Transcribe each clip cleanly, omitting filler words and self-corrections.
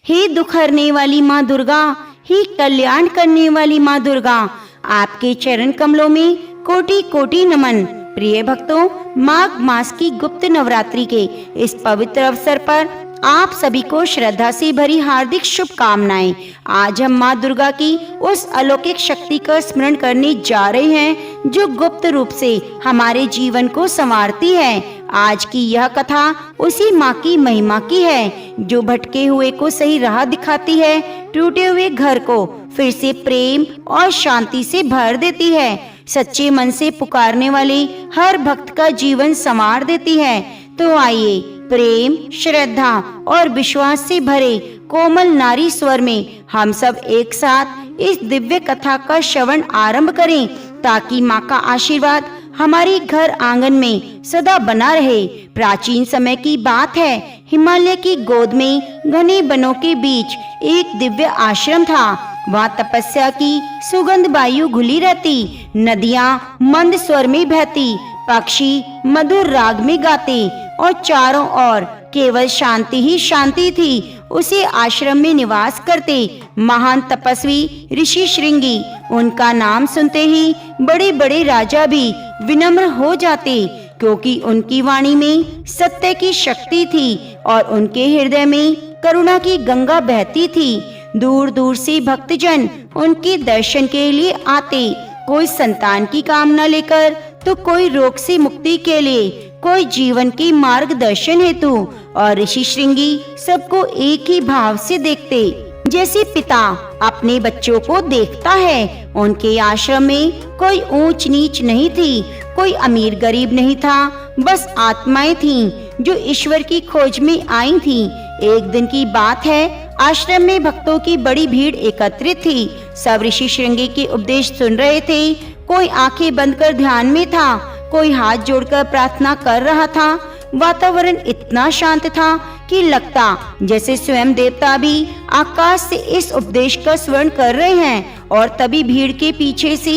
हे दुख हरने वाली माँ दुर्गा, हे कल्याण करने वाली माँ दुर्गा, आपके चरण कमलों में कोटि कोटि नमन। प्रिय भक्तों, माघ मास की गुप्त नवरात्रि के इस पवित्र अवसर पर आप सभी को श्रद्धा से भरी हार्दिक शुभकामनाएं। आज हम माँ दुर्गा की उस अलौकिक शक्ति का स्मरण करने जा रहे हैं जो गुप्त रूप से हमारे जीवन को संवारती है। आज की यह कथा उसी माँ की महिमा की है जो भटके हुए को सही राह दिखाती है, टूटे हुए घर को फिर से प्रेम और शांति से भर देती है, सच्चे मन से पुकारने वाले हर भक्त का जीवन संवार देती है। तो आइए प्रेम, श्रद्धा और विश्वास से भरे कोमल नारी स्वर में हम सब एक साथ इस दिव्य कथा का श्रवण आरंभ करें, ताकि माँ का आशीर्वाद हमारे घर आंगन में सदा बना रहे। प्राचीन समय की बात है, हिमालय की गोद में घने बनों के बीच एक दिव्य आश्रम था। वहाँ तपस्या की सुगंध वायु घुली रहती, नदियाँ मंद स्वर में बहती, पक्षी मधुर राग में गाते और चारों ओर केवल शांति ही शांति थी। उसी आश्रम में निवास करते महान तपस्वी ऋषि श्रृंगी। उनका नाम सुनते ही बड़े बड़े राजा भी विनम्र हो जाते, क्योंकि उनकी वाणी में सत्य की शक्ति थी और उनके हृदय में करुणा की गंगा बहती थी। दूर दूर से भक्तजन उनके दर्शन के लिए आते, कोई संतान की कामना लेकर तो कोई रोग से मुक्ति के लिए, कोई जीवन की मार्गदर्शन हेतु। और ऋषि श्रृंगी सबको एक ही भाव से देखते, जैसे पिता अपने बच्चों को देखता है। उनके आश्रम में कोई ऊंच नीच नहीं थी, कोई अमीर गरीब नहीं था, बस आत्माएं थीं जो ईश्वर की खोज में आई थीं। एक दिन की बात है, आश्रम में भक्तों की बड़ी भीड़ एकत्रित थी। सब ऋषि श्रृंगी के उपदेश सुन रहे थे। कोई आंखें बंद कर ध्यान में था, कोई हाथ जोड़कर प्रार्थना कर रहा था। वातावरण इतना शांत था कि लगता जैसे स्वयं देवता भी आकाश से इस उपदेश का श्रवण कर रहे हैं। और तभी भीड़ के पीछे से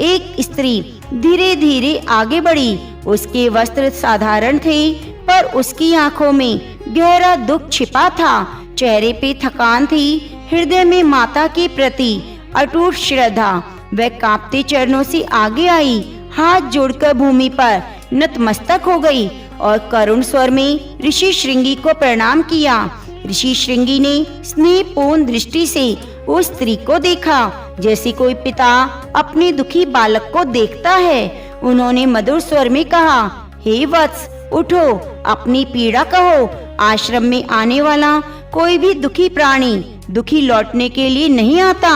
एक स्त्री धीरे धीरे आगे बढ़ी। उसके वस्त्र साधारण थे, पर उसकी आंखों में गहरा दुख छिपा था। चेहरे पे थकान थी, हृदय में माता के प्रति अटूट श्रद्धा। वह कांपते चरणों से आगे आई, हाथ जोड़कर भूमि पर नतमस्तक हो गई और करुण स्वर में ऋषि श्रृंगी को प्रणाम किया। ऋषि श्रृंगी ने स्नेहपूर्ण दृष्टि से उस स्त्री को देखा, जैसे कोई पिता अपने दुखी बालक को देखता है। उन्होंने मधुर स्वर में कहा, हे वत्स, उठो, अपनी पीड़ा कहो। आश्रम में आने वाला कोई भी दुखी प्राणी दुखी लौटने के लिए नहीं आता।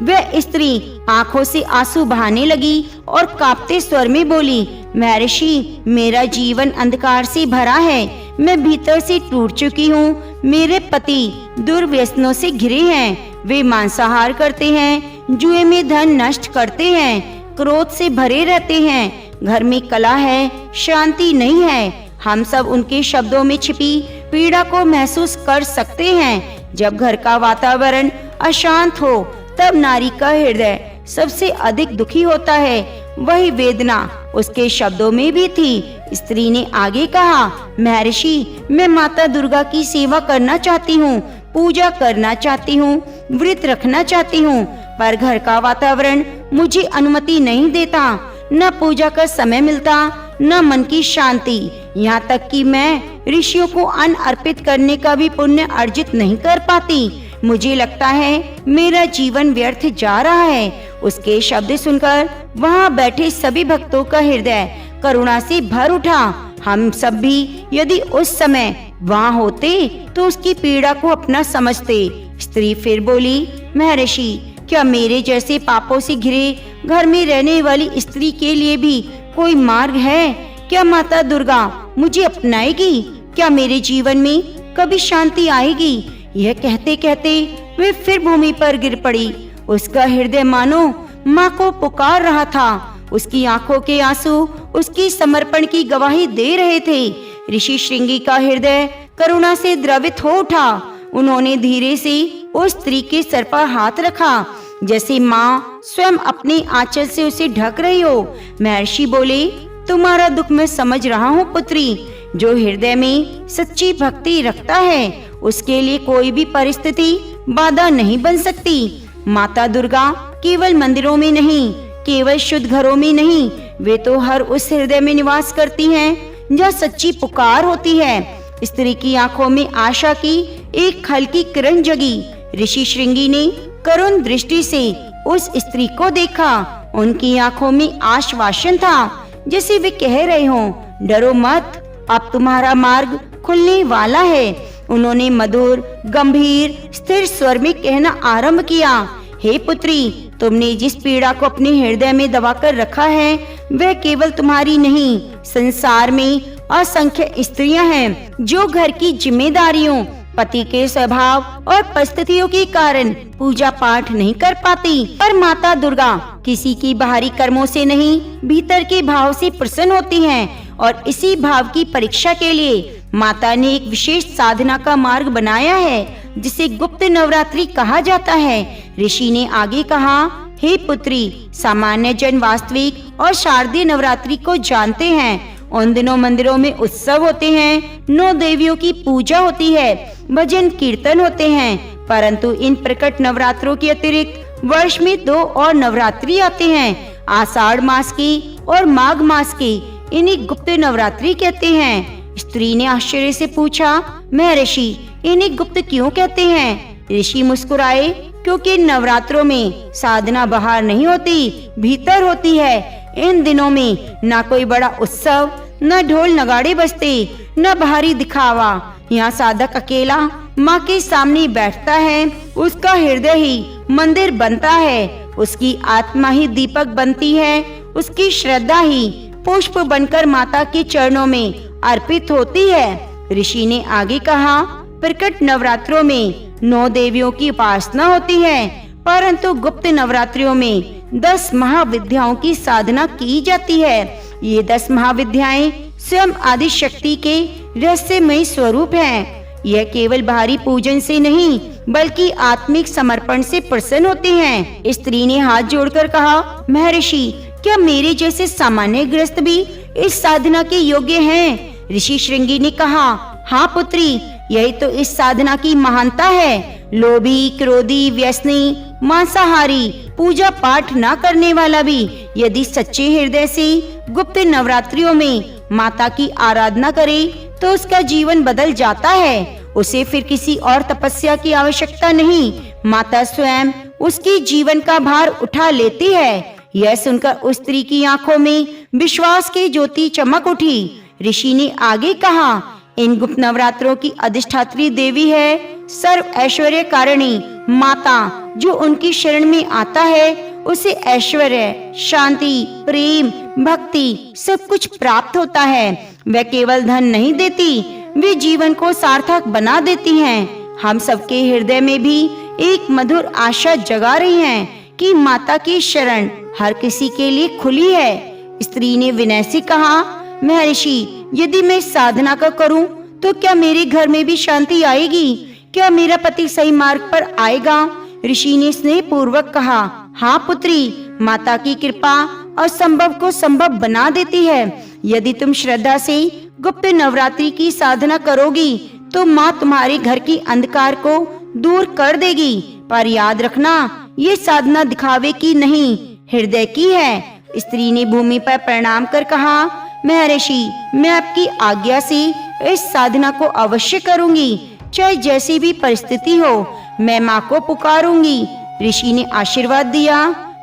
वह स्त्री आंखों से आंसू बहाने लगी और कांपते स्वर में बोली, महर्षि, मेरा जीवन अंधकार से भरा है। मैं भीतर से टूट चुकी हूँ। मेरे पति दुर्व्यसनों से घिरे हैं। वे मांसाहार करते हैं, जुए में धन नष्ट करते हैं, क्रोध से भरे रहते हैं। घर में कलह है, शांति नहीं है। हम सब उनके शब्दों में छिपी पीड़ा को महसूस कर सकते हैं। जब घर का वातावरण अशांत हो, तब नारी का हृदय सबसे अधिक दुखी होता है। वही वेदना उसके शब्दों में भी थी। स्त्री ने आगे कहा, महर्षि, मैं माता दुर्गा की सेवा करना चाहती हूँ, पूजा करना चाहती हूँ, व्रत रखना चाहती हूँ, पर घर का वातावरण मुझे अनुमति नहीं देता। न पूजा का समय मिलता, न मन की शांति। यहाँ तक कि मैं ऋषियों को अन्न अर्पित करने का भी पुण्य अर्जित नहीं कर पाती। मुझे लगता है मेरा जीवन व्यर्थ जा रहा है। उसके शब्द सुनकर वहाँ बैठे सभी भक्तों का हृदय करुणा से भर उठा। हम सब भी यदि उस समय वहाँ होते तो उसकी पीड़ा को अपना समझते। स्त्री फिर बोली, महर्षि, क्या मेरे जैसे पापों से घिरे घर में रहने वाली स्त्री के लिए भी कोई मार्ग है? क्या माता दुर्गा मुझे अपनाएगी? क्या मेरे जीवन में कभी शांति आएगी? यह कहते कहते वे फिर भूमि पर गिर पड़ी। उसका हृदय मानो माँ को पुकार रहा था। उसकी आंखों के आंसू उसकी समर्पण की गवाही दे रहे थे। ऋषि श्रृंगी का हृदय करुणा से द्रवित हो उठा। उन्होंने धीरे से उस स्त्री के सर पर हाथ रखा, जैसे माँ स्वयं अपने आंचल से उसे ढक रही हो। महर्षि बोले, तुम्हारा दुख मैं समझ रहा हूँ पुत्री। जो हृदय में सच्ची भक्ति रखता है उसके लिए कोई भी परिस्थिति बाधा नहीं बन सकती। माता दुर्गा केवल मंदिरों में नहीं, केवल शुद्ध घरों में नहीं, वे तो हर उस हृदय में निवास करती हैं जहाँ सच्ची पुकार होती है। स्त्री की आंखों में आशा की एक हल्की किरण जगी। ऋषि श्रृंगी ने करुण दृष्टि से उस स्त्री को देखा। उनकी आंखों में आश्वासन था, जैसे वे कह रहे हों, डरो मत, अब तुम्हारा मार्ग खुलने वाला है। उन्होंने मधुर, गंभीर, स्थिर स्वर में कहना आरंभ किया, हे पुत्री, तुमने जिस पीड़ा को अपने हृदय में दबाकर रखा है, वह केवल तुम्हारी नहीं, संसार में असंख्य स्त्रियां हैं जो घर की जिम्मेदारियों, पति के स्वभाव और परिस्थितियों के कारण पूजा पाठ नहीं कर पाती। पर माता दुर्गा किसी की बाहरी कर्मों से नहीं, भीतर के भाव से प्रसन्न होती हैं और इसी भाव की परीक्षा के लिए माता ने एक विशेष साधना का मार्ग बनाया है, जिसे गुप्त नवरात्रि कहा जाता है। ऋषि ने आगे कहा, हे पुत्री, सामान्य जन वास्तविक और शारदीय नवरात्रि को जानते हैं। उन दिनों मंदिरों में उत्सव होते हैं, 9 देवियों की पूजा होती है, भजन कीर्तन होते हैं। परंतु इन प्रकट नवरात्रों के अतिरिक्त वर्ष में 2 और नवरात्रि आते हैं, आषाढ़ मास की और माघ मास की। इन्हें गुप्त नवरात्रि कहते हैं। स्त्री ने आश्चर्य से पूछा, महर्षि, इन्हें गुप्त क्यों कहते हैं? ऋषि मुस्कुराए, क्योंकि नवरात्रों में साधना बाहर नहीं होती, भीतर होती है। इन दिनों में न कोई बड़ा उत्सव, न ढोल नगाड़े बजते, न बाहरी दिखावा। यहाँ साधक अकेला माँ के सामने बैठता है, उसका हृदय ही मंदिर बनता है, उसकी आत्मा ही दीपक बनती है, उसकी श्रद्धा ही पुष्प बनकर माता के चरणों में अर्पित होती है। ऋषि ने आगे कहा, प्रकट नवरात्रों में 9 देवियों की उपासना होती है, परंतु गुप्त नवरात्रियों में 10 महाविद्याओं की साधना की जाती है। ये 10 महाविद्याएं स्वयं आदि शक्ति के रहस्यमय स्वरूप हैं। यह केवल बाहरी पूजन से नहीं, बल्कि आत्मिक समर्पण से प्रसन्न होते हैं। स्त्री ने हाथ जोड़कर कहा, महर्षि, क्या मेरे जैसे सामान्य गृहस्थ भी इस साधना के योग्य हैं? ऋषि श्रृंगी ने कहा, हाँ पुत्री, यही तो इस साधना की महानता है। लोभी, क्रोधी, व्यसनी, मांसाहारी, पूजा पाठ न करने वाला भी यदि सच्चे हृदय से गुप्त नवरात्रियों में माता की आराधना करे तो उसका जीवन बदल जाता है। उसे फिर किसी और तपस्या की आवश्यकता नहीं, माता स्वयं उसकी जीवन का भार उठा लेती है। यह सुनकर उस स्त्री की आंखों में विश्वास की ज्योति चमक उठी। ऋषि ने आगे कहा, इन गुप्त नवरात्रों की अधिष्ठात्री देवी है सर्व ऐश्वर्य कारिणी माता। जो उनकी शरण में आता है उसे ऐश्वर्य, शांति, प्रेम, भक्ति सब कुछ प्राप्त होता है। वह केवल धन नहीं देती, वे जीवन को सार्थक बना देती हैं। हम सबके हृदय में भी एक मधुर आशा जगा रही हैं कि माता की शरण हर किसी के लिए खुली है। स्त्री ने विनय से कहा, महर्षि, यदि मैं साधना का करूं तो क्या मेरे घर में भी शांति आएगी? क्या मेरा पति सही मार्ग पर आएगा? ऋषि ने स्नेह पूर्वक कहा, हाँ पुत्री, माता की कृपा असंभव को संभव बना देती है। यदि तुम श्रद्धा से गुप्त नवरात्रि की साधना करोगी तो माँ तुम्हारे घर की अंधकार को दूर कर देगी। पर याद रखना, ये साधना दिखावे की नहीं, हृदय की है। स्त्री ने भूमि पर प्रणाम कर कहा, महर्षि, मैं आपकी आज्ञा से इस साधना को अवश्य करूंगी, चाहे जैसी भी परिस्थिति हो। मैं माँ को पुकारूंगी। ऋषि ने आशीर्वाद दिया,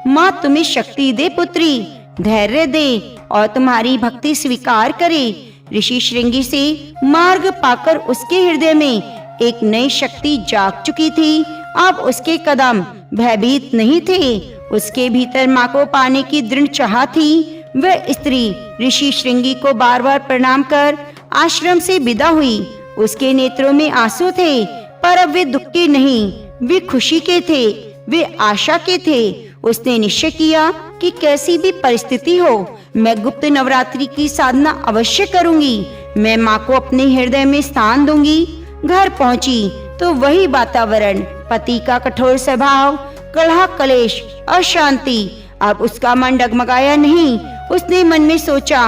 माँ तुम्हें शक्ति दे पुत्री, धैर्य दे और तुम्हारी भक्ति स्वीकार करे। ऋषि श्रृंगी से मार्ग पाकर उसके हृदय में एक नई शक्ति जाग चुकी थी। अब उसके कदम भयभीत नहीं थे, उसके भीतर माँ को पाने की दृढ़ चाह थी। वह स्त्री ऋषि श्रृंगी को बार बार प्रणाम कर आश्रम से विदा हुई। उसके नेत्रों में आंसू थे, पर अब वे दुख के नहीं, वे खुशी के थे, वे आशा के थे। उसने निश्चय किया कि कैसी भी परिस्थिति हो, मैं गुप्त नवरात्रि की साधना अवश्य करूंगी। मैं माँ को अपने हृदय में स्थान दूंगी। घर पहुंची तो वही वातावरण, पति का कठोर स्वभाव, कलह कलेश, अशांति। अब उसका मन डगमगाया नहीं। उसने मन में सोचा,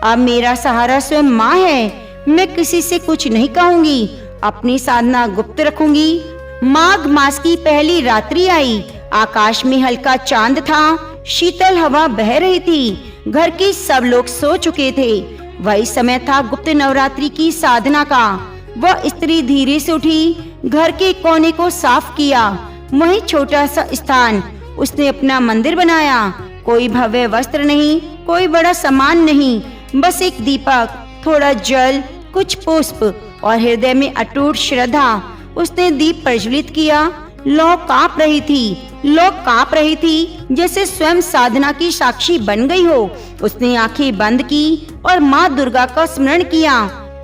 अब मेरा सहारा स्वयं माँ है। मैं किसी से कुछ नहीं कहूंगी अपनी साधना गुप्त रखूंगी। माघ मास की पहली रात्रि आई। आकाश में हल्का चांद था, शीतल हवा बह रही थी। घर के सब लोग सो चुके थे। वही समय था गुप्त नवरात्रि की साधना का। वह स्त्री धीरे से उठी, घर के कोने को साफ किया। वही छोटा सा स्थान उसने अपना मंदिर बनाया। कोई भव्य वस्त्र नहीं, कोई बड़ा सामान नहीं, बस एक दीपक, थोड़ा जल, कुछ पुष्प और हृदय में अटूट श्रद्धा। उसने दीप प्रज्वलित किया। लौ कांप रही थी जैसे स्वयं साधना की साक्षी बन गई हो। उसने आंखें बंद की और माँ दुर्गा का स्मरण किया।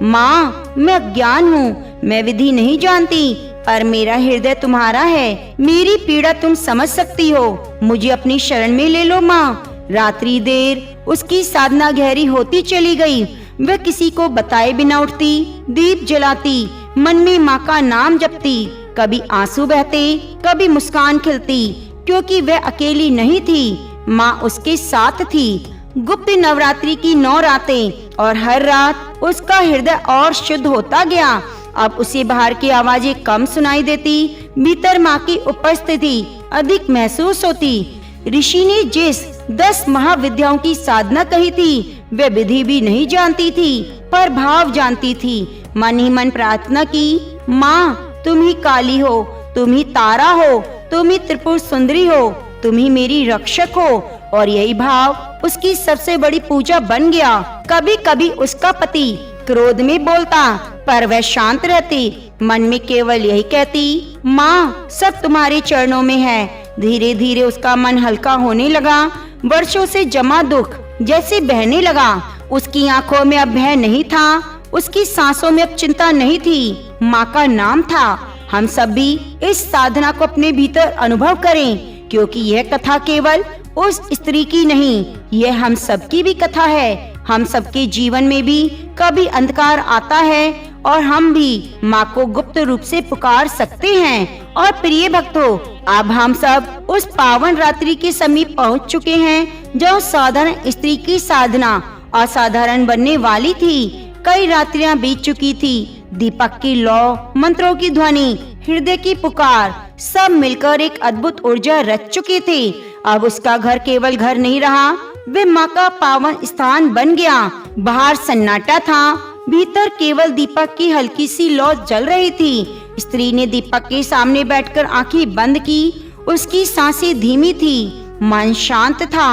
माँ, मैं अज्ञान हूँ, मैं विधि नहीं जानती, पर मेरा हृदय तुम्हारा है। मेरी पीड़ा तुम समझ सकती हो, मुझे अपनी शरण में ले लो माँ। रात्रि देर उसकी साधना गहरी होती चली गई। वह किसी को बताए बिना उठती, दीप जलाती, मन में माँ का नाम जपती। कभी आंसू बहते, कभी मुस्कान खिलती, क्योंकि वह अकेली नहीं थी, माँ उसके साथ थी। गुप्त नवरात्रि की 9 रातें और हर रात उसका हृदय और शुद्ध होता गया। अब उसे बाहर की आवाजें कम सुनाई देती, भीतर माँ की उपस्थिति अधिक महसूस होती। ऋषि ने जिस 10 महाविद्याओं की साधना कही थी, वह विधि भी नहीं जानती थी, पर भाव जानती थी। मन ही मन प्रार्थना की, माँ तुम ही काली हो, तुम ही तारा हो, तुम ही त्रिपुर सुंदरी हो, तुम ही मेरी रक्षक हो। और यही भाव उसकी सबसे बड़ी पूजा बन गया। कभी कभी उसका पति क्रोध में बोलता, पर वह शांत रहती, मन में केवल यही कहती, माँ सब तुम्हारे चरणों में है। धीरे धीरे उसका मन हल्का होने लगा। वर्षों से जमा दुख जैसे बहने लगा। उसकी आंखों में अब भय नहीं था, उसकी सांसों में अब चिंता नहीं थी, माँ का नाम था। हम सब भी इस साधना को अपने भीतर अनुभव करें, क्योंकि यह कथा केवल उस स्त्री की नहीं, यह हम सबकी भी कथा है। हम सबके जीवन में भी कभी अंधकार आता है और हम भी माँ को गुप्त रूप से पुकार सकते हैं। और प्रिय भक्तों, अब हम सब उस पावन रात्रि के समीप पहुँच चुके हैं, जो साधारण स्त्री की साधना असाधारण बनने वाली थी। कई रात्रियां बीत चुकी थी। दीपक की लौ, मंत्रों की ध्वनि, हृदय की पुकार, सब मिलकर एक अद्भुत ऊर्जा रच चुके थे। अब उसका घर केवल घर नहीं रहा, वे माँ का पावन स्थान बन गया। बाहर सन्नाटा था, भीतर केवल दीपक की हल्की सी लौ जल रही थी। स्त्री ने दीपक के सामने बैठकर आंखें बंद की। उसकी सांसें धीमी थी, मन शांत था,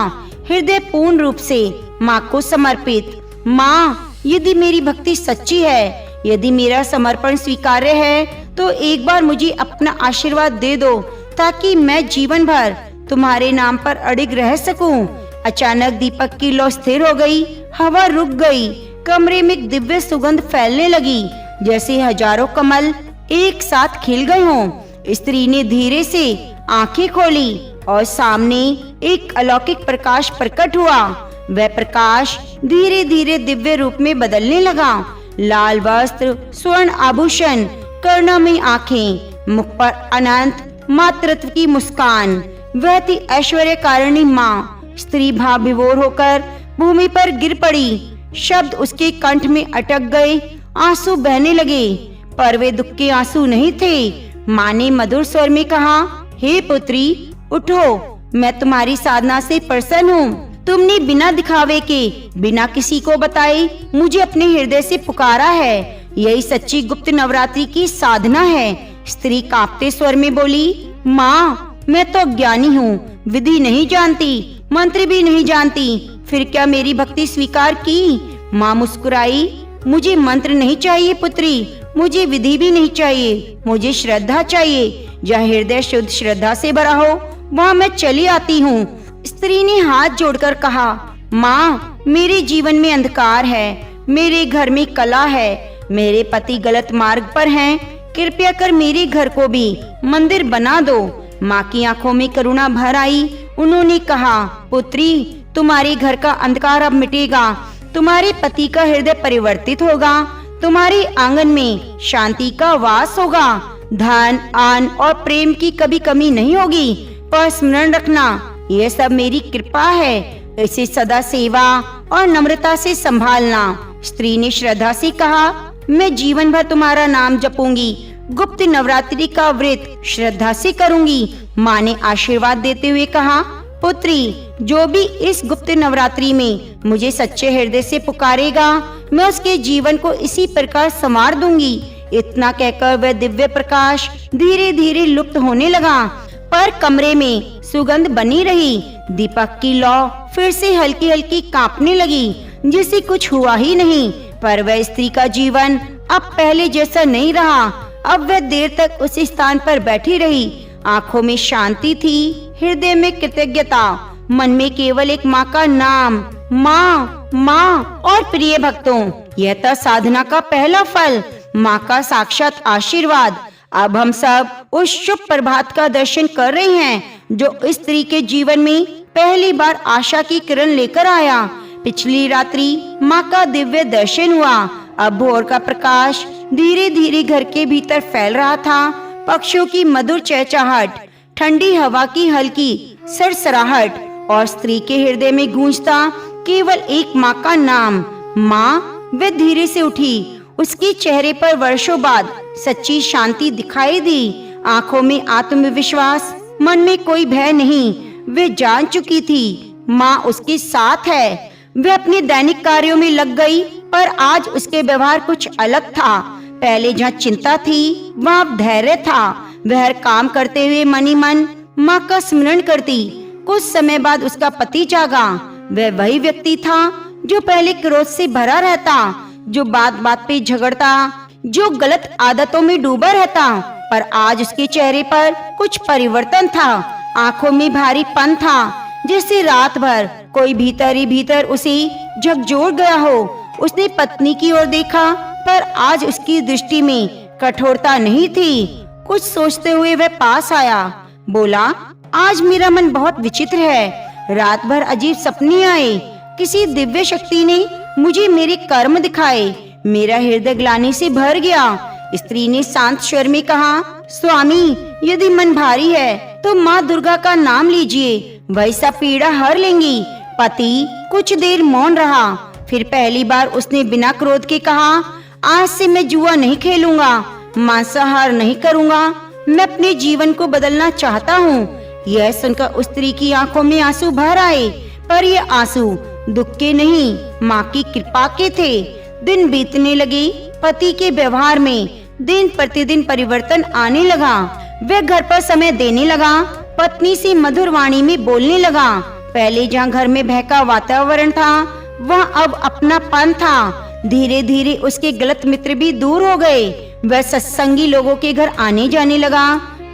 हृदय पूर्ण रूप से माँ को समर्पित। माँ, यदि मेरी भक्ति सच्ची है, यदि मेरा समर्पण स्वीकार्य है, तो एक बार मुझे अपना आशीर्वाद दे दो, ताकि मैं जीवन भर तुम्हारे नाम पर अडिग रह सकूं। अचानक दीपक की लौ स्थिर हो गई, हवा रुक गई, कमरे में एक दिव्य सुगंध फैलने लगी, जैसे हजारों कमल एक साथ खिल गए हों। स्त्री ने धीरे से आंखें खोली और सामने एक अलौकिक प्रकाश प्रकट हुआ। वह प्रकाश धीरे धीरे दिव्य रूप में बदलने लगा। लाल वस्त्र, स्वर्ण आभूषण, कर्णों में आंखें, मुख पर अनंत मातृत्व की मुस्कान। वह थी ऐश्वर्य कारिणी माँ। स्त्री भाव विभोर होकर भूमि पर गिर पड़ी। शब्द उसके कंठ में अटक गए, आंसू बहने लगे, पर वे दुख के आंसू नहीं थे। माँ ने मधुर स्वर में कहा, हे पुत्री, उठो, मैं तुम्हारी साधना से प्रसन्न हूँ। तुमने बिना दिखावे के, बिना किसी को बताए मुझे अपने हृदय से पुकारा है। यही सच्ची गुप्त नवरात्रि की साधना है। स्त्री कांपते स्वर में बोली, माँ, मैं तो अज्ञानी हूँ, विधि नहीं जानती, मंत्र भी नहीं जानती, फिर क्या मेरी भक्ति स्वीकार की? माँ मुस्कुराई, मुझे मंत्र नहीं चाहिए पुत्री, मुझे विधि भी नहीं चाहिए, मुझे श्रद्धा चाहिए। जहाँ हृदय शुद्ध श्रद्धा से भरा हो, वहाँ मैं चली आती हूँ। स्त्री ने हाथ जोड़कर कहा, माँ, मेरे जीवन में अंधकार है, मेरे घर में कला है, मेरे पति गलत मार्ग पर हैं, कृपया कर मेरे घर को भी मंदिर बना दो। माँ की आंखों में करुणा भर आई। उन्होंने कहा, पुत्री, तुम्हारे घर का अंधकार अब मिटेगा, तुम्हारे पति का हृदय परिवर्तित होगा, तुम्हारे आंगन में शांति का वास होगा, धन, अन्न और प्रेम की कभी कमी नहीं होगी। पर स्मरण रखना, यह सब मेरी कृपा है, इसे सदा सेवा और नम्रता से संभालना। स्त्री ने श्रद्धा से कहा, मैं जीवन भर तुम्हारा नाम जपूंगी, गुप्त नवरात्रि का व्रत श्रद्धा से करूंगी। माँ ने आशीर्वाद देते हुए कहा, पुत्री, जो भी इस गुप्त नवरात्रि में मुझे सच्चे हृदय से पुकारेगा, मैं उसके जीवन को इसी प्रकार संवार दूंगी। इतना कहकर वह दिव्य प्रकाश धीरे धीरे लुप्त होने लगा, पर कमरे में सुगंध बनी रही। दीपक की लौ फिर से हल्की हल्की कांपने लगी, जिसे कुछ हुआ ही नहीं। पर वह स्त्री का जीवन अब पहले जैसा नहीं रहा। अब वह देर तक उस स्थान पर बैठी रही। आंखों में शांति थी, हृदय में कृतज्ञता, मन में केवल एक माँ का नाम, माँ माँ। और प्रिय भक्तों, यह था साधना का पहला फल, माँ का साक्षात आशीर्वाद। अब हम सब उस शुभ प्रभात का दर्शन कर रहे हैं, जो इस स्त्री के जीवन में पहली बार आशा की किरण लेकर आया। पिछली रात्रि माँ का दिव्य दर्शन हुआ। अब भोर का प्रकाश धीरे धीरे घर के भीतर फैल रहा था। पक्षियों की मधुर चहचहाहट, ठंडी हवा की हल्की सरसराहट और स्त्री के हृदय में गूंजता केवल एक माँ का नाम, माँ। वह धीरे से उठी। उसके चेहरे पर वर्षों बाद सच्ची शांति दिखाई दी। आंखों में आत्मविश्वास, मन में कोई भय नहीं। वे जान चुकी थी माँ उसके साथ है। वह अपने दैनिक कार्यों में लग गई, पर आज उसके व्यवहार कुछ अलग था। पहले जहाँ चिंता थी, वहाँ धैर्य था। वह हर काम करते हुए मनी मन माँ का स्मरण करती। कुछ समय बाद उसका पति जागा। वह वही व्यक्ति था जो पहले क्रोध से भरा रहता, जो बात बात पे झगड़ता, जो गलत आदतों में डूबा रहता। पर आज उसके चेहरे पर कुछ परिवर्तन था। आंखों में भारीपन था, जैसे रात भर कोई भीतर ही भीतर उसे झकझोर गया हो। उसने पत्नी की ओर देखा, पर आज उसकी दृष्टि में कठोरता नहीं थी। कुछ सोचते हुए वह पास आया, बोला, आज मेरा मन बहुत विचित्र है। रात भर अजीब सपने आए। किसी दिव्य शक्ति ने मुझे मेरे कर्म दिखाए। मेरा हृदय ग्लानि से भर गया। स्त्री ने शांत स्वर में कहा, स्वामी, यदि मन भारी है तो माँ दुर्गा का नाम लीजिए, वही सब पीड़ा हर लेंगी। पति कुछ देर मौन रहा, फिर पहली बार उसने बिना क्रोध के कहा, आज से मैं जुआ नहीं खेलूंगा, मांसाहार नहीं करूंगा। मैं अपने जीवन को बदलना चाहता हूँ। यह सुनकर उस स्त्री की आंखों में आंसू भर आए, पर ये आंसू दुख के नहीं, माँ की कृपा के थे। दिन बीतने लगे। पति के व्यवहार में दिन प्रतिदिन परिवर्तन आने लगा। वह घर पर समय देने लगा, पत्नी से मधुर वाणी में बोलने लगा। पहले जहाँ घर में भय का वातावरण था, वहाँ अब अपनापन था। धीरे धीरे उसके गलत मित्र भी दूर हो गए। वह सत्संगी लोगों के घर आने जाने लगा,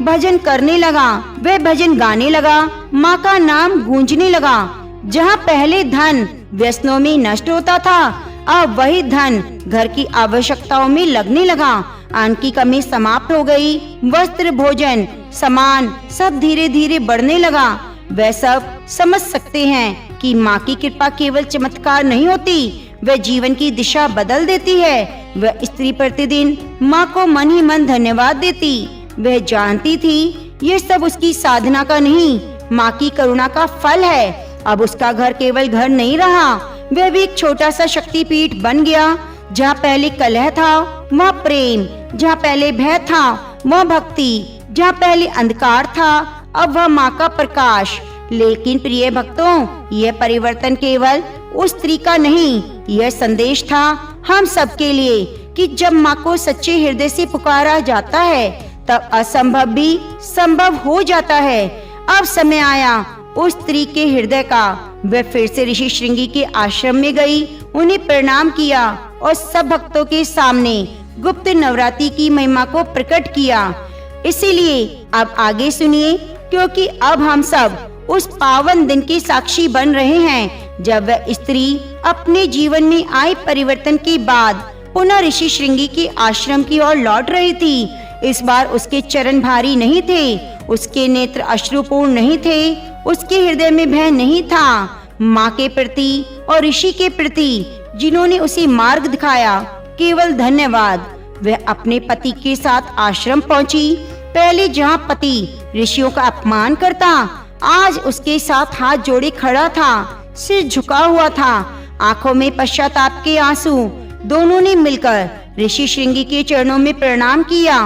भजन करने लगा। वह भजन गाने लगा, माँ का नाम गूंजने लगा। जहाँ पहले धन व्यसनों में नष्ट होता था, अब वही धन घर की आवश्यकताओं में लगने लगा। अन्न की कमी समाप्त हो गई। वस्त्र, भोजन, सामान सब धीरे धीरे बढ़ने लगा। वह सब समझ सकते हैं कि माँ की कृपा केवल चमत्कार नहीं होती, वह जीवन की दिशा बदल देती है। वह स्त्री प्रतिदिन माँ को मन ही मन धन्यवाद देती। वह जानती थी ये सब उसकी साधना का नहीं, माँ की करुणा का फल है। अब उसका घर केवल घर नहीं रहा, वह भी एक छोटा सा शक्तिपीठ बन गया। जहाँ पहले कलह था, वहाँ प्रेम। जहाँ पहले भय था, वहाँ भक्ति। जहाँ पहले अंधकार था, अब वह माँ का प्रकाश। लेकिन प्रिय भक्तों, यह परिवर्तन केवल उस स्त्री का नहीं, यह संदेश था हम सबके लिए कि जब माँ को सच्चे हृदय से पुकारा जाता है, तब असंभव भी संभव हो जाता है। अब समय आया उस स्त्री के हृदय का। वह फिर से ऋषि श्रृंगी के आश्रम में गई, उन्हें प्रणाम किया और सब भक्तों के सामने गुप्त नवरात्रि की महिमा को प्रकट किया। इसीलिए अब आगे सुनिए, क्योंकि अब हम सब उस पावन दिन के साक्षी बन रहे हैं, जब वह स्त्री अपने जीवन में आए परिवर्तन के बाद पुनः ऋषि श्रृंगी के आश्रम की ओर लौट रही थी। इस बार उसके चरण भारी नहीं थे, उसके नेत्र अश्रुपूर्ण नहीं थे, उसके हृदय में भय नहीं था। माँ के प्रति और ऋषि के प्रति जिन्होंने उसे मार्ग दिखाया, केवल धन्यवाद। वह अपने पति के साथ आश्रम पहुंची। पहले जहाँ पति ऋषियों का अपमान करता, आज उसके साथ हाथ जोड़े खड़ा था, सिर झुका हुआ था, आंखों में पश्चाताप के आंसू। दोनों ने मिलकर ऋषि श्रृंगी के चरणों में प्रणाम किया।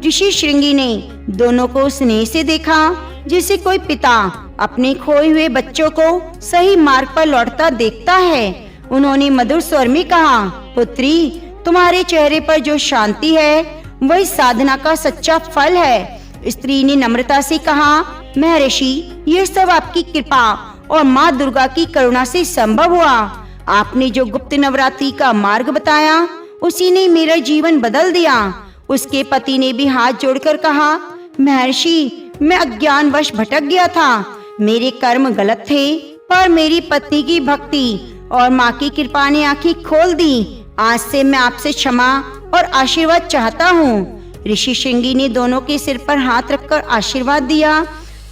ऋषि श्रृंगी ने दोनों को स्नेह से देखा, जैसे कोई पिता अपने खोए हुए बच्चों को सही मार्ग पर लौटता देखता है। उन्होंने मधुर स्वर में कहा, पुत्री, तुम्हारे चेहरे पर जो शांति है वही साधना का सच्चा फल है। स्त्री ने नम्रता से कहा, महर्षि, ये सब आपकी कृपा और माँ दुर्गा की करुणा से संभव हुआ। आपने जो गुप्त नवरात्रि का मार्ग बताया उसी ने मेरा जीवन बदल दिया। उसके पति ने भी हाथ जोड़कर कहा, महर्षि, मैं अज्ञानवश भटक गया था। मेरे कर्म गलत थे, पर मेरी पत्नी की भक्ति और माँ की कृपा ने आंखें खोल दी। आज से मैं आपसे क्षमा और आशीर्वाद चाहता हूँ। ऋषि श्रृंगी ने दोनों के सिर पर हाथ रखकर आशीर्वाद दिया।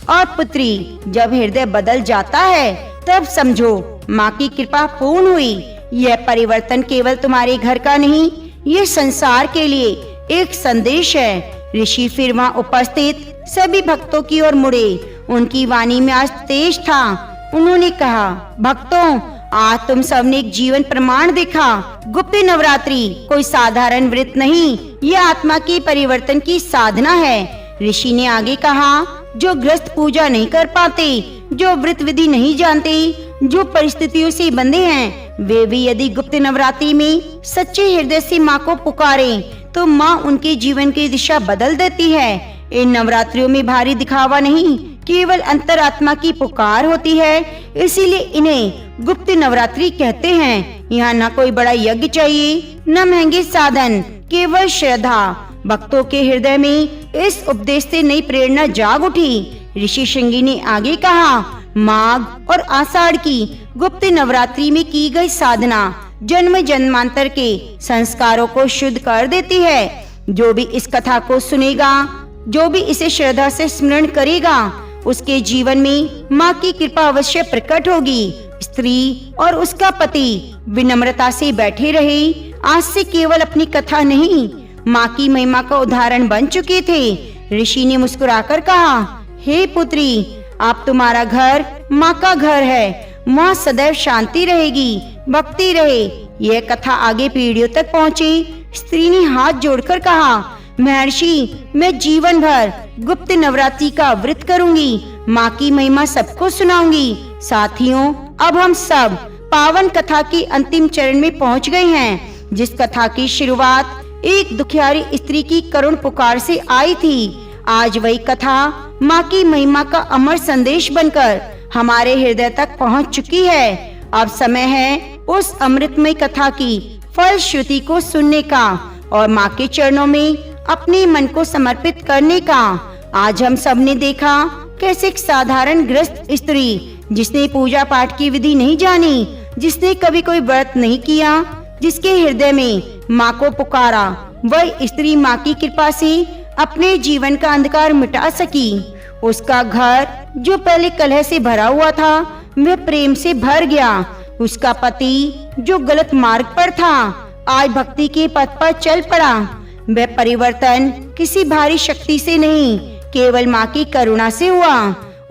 और पुत्री, जब हृदय बदल जाता है तब समझो माँ की कृपा पूर्ण हुई। यह परिवर्तन केवल तुम्हारे घर का नहीं, ये संसार के लिए एक संदेश है। ऋषि फिर वहाँ उपस्थित सभी भक्तों की ओर मुड़े। उनकी वाणी में आज तेज था। उन्होंने कहा, भक्तों, आज तुम सबने एक जीवन प्रमाण देखा। गुप्त नवरात्रि कोई साधारण व्रत नहीं, ये आत्मा के परिवर्तन की साधना है। ऋषि ने आगे कहा, जो गृहस्थ पूजा नहीं कर पाते, जो व्रत विधि नहीं जानते, जो परिस्थितियों से बंधे हैं, वे भी यदि गुप्त नवरात्रि में सच्चे हृदय से माँ को पुकारें तो माँ उनके जीवन की दिशा बदल देती है। इन नवरात्रियों में भारी दिखावा नहीं, केवल अंतरात्मा की पुकार होती है। इसीलिए इन्हें गुप्त नवरात्रि कहते हैं। यहाँ न कोई बड़ा यज्ञ चाहिए, न महंगे साधन, केवल श्रद्धा। भक्तों के हृदय में इस उपदेश से नई प्रेरणा जाग उठी। ऋषि श्रृंगी ने आगे कहा, माघ और आषाढ़ की गुप्त नवरात्रि में की गई साधना जन्म जन्मांतर के संस्कारों को शुद्ध कर देती है। जो भी इस कथा को सुनेगा, जो भी इसे श्रद्धा से स्मरण करेगा, उसके जीवन में माँ की कृपा अवश्य प्रकट होगी। स्त्री और उसका पति विनम्रता से बैठे रहे। आज से केवल अपनी कथा नहीं, माँ की महिमा का उदाहरण बन चुके थे। ऋषि ने मुस्कुराकर कहा, हे पुत्री, अब तुम्हारा घर माँ का घर है। माँ सदैव शांति रहेगी, भक्ति रहे। यह कथा आगे पीढ़ियों तक पहुँची। स्त्री ने हाथ जोड़कर कहा, महर्षि, मैं जीवन भर गुप्त नवरात्रि का व्रत करूंगी, माँ की महिमा सबको सुनाऊंगी। साथियों, अब हम सब पावन कथा के अंतिम चरण में पहुँच गए हैं। जिस कथा की शुरुआत एक दुखियारी स्त्री की करुण पुकार से आई थी, आज वही कथा माँ की महिमा का अमर संदेश बनकर हमारे हृदय तक पहुँच चुकी है। अब समय है उस अमृतमय कथा की फलश्रुति को सुनने का और माँ के चरणों में अपने मन को समर्पित करने का। आज हम सब ने देखा कैसे एक साधारण गृहस्थ स्त्री, जिसने पूजा पाठ की विधि नहीं जानी, जिसने कभी कोई व्रत नहीं किया, जिसके हृदय में माँ को पुकारा, वह स्त्री माँ की कृपा से अपने जीवन का अंधकार मिटा सकी। उसका घर जो पहले कलह से भरा हुआ था, वह प्रेम से भर गया। उसका पति जो गलत मार्ग पर था, आज भक्ति के पथ पर चल पड़ा। वह परिवर्तन किसी भारी शक्ति से नहीं, केवल माँ की करुणा से हुआ।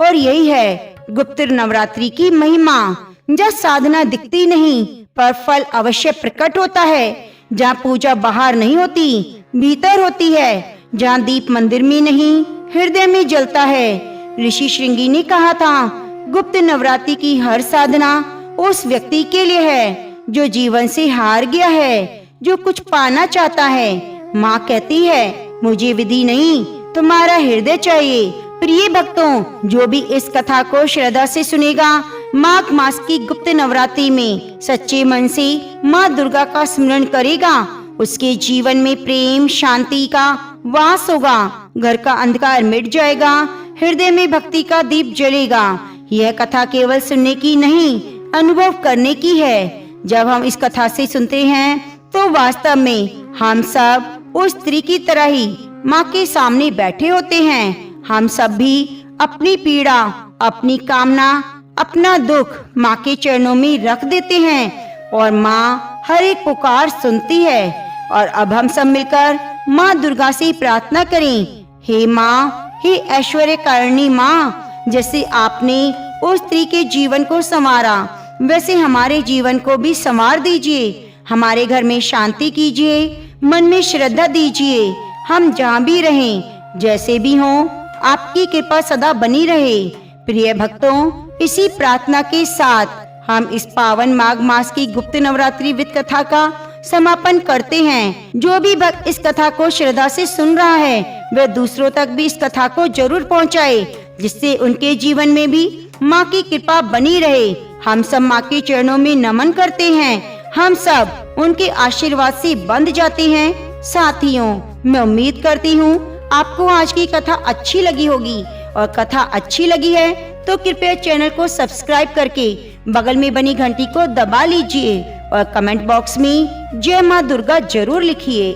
और यही है गुप्त नवरात्रि की महिमा, जहाँ साधना दिखती नहीं पर फल अवश्य प्रकट होता है। जहाँ पूजा बाहर नहीं होती, भीतर होती है। जहाँ दीप मंदिर में नहीं, हृदय में जलता है। ऋषि श्रृंगी ने कहा था, गुप्त नवरात्रि की हर साधना उस व्यक्ति के लिए है जो जीवन से हार गया है, जो कुछ पाना चाहता है। माँ कहती है, मुझे विधि नहीं, तुम्हारा हृदय चाहिए। प्रिय भक्तों, जो भी इस कथा को श्रद्धा से सुनेगा, माघ मास की गुप्त नवरात्रि में सच्चे मन से माँ दुर्गा का स्मरण करेगा, उसके जीवन में प्रेम शांति का वास होगा। घर का अंधकार मिट जाएगा, हृदय में भक्ति का दीप जलेगा। यह कथा केवल सुनने की नहीं, अनुभव करने की है। जब हम इस कथा से सुनते हैं तो वास्तव में हम सब उस स्त्री की तरह ही माँ के सामने बैठे होते हैं। हम सब भी अपनी पीड़ा, अपनी कामना, अपना दुख माँ के चरणों में रख देते हैं और माँ हर एक पुकार सुनती है। और अब हम सब मिलकर माँ दुर्गा से प्रार्थना करें, हे माँ, हे ऐश्वर्य कारिणी माँ, जैसे आपने उस स्त्री के जीवन को संवारा, वैसे हमारे जीवन को भी संवार दीजिए। हमारे घर में शांति कीजिए, मन में श्रद्धा दीजिए। हम जहाँ भी रहें, जैसे भी हों, आपकी कृपा सदा बनी रहे। प्रिय भक्तों, इसी प्रार्थना के साथ हम इस पावन माघ मास की गुप्त नवरात्रि विद कथा का समापन करते हैं। जो भी भक्त इस कथा को श्रद्धा से सुन रहा है, वह दूसरों तक भी इस कथा को जरूर पहुंचाए, जिससे उनके जीवन में भी माँ की कृपा बनी रहे। हम सब माँ के चरणों में नमन करते हैं। हम सब उनके आशीर्वाद से बंध जाते हैं। साथियों, मैं उम्मीद करती हूँ आपको आज की कथा अच्छी लगी होगी, और कथा अच्छी लगी है तो कृपया चैनल को सब्सक्राइब करके बगल में बनी घंटी को दबा लीजिए और कमेंट बॉक्स में जय माँ दुर्गा जरूर लिखिए।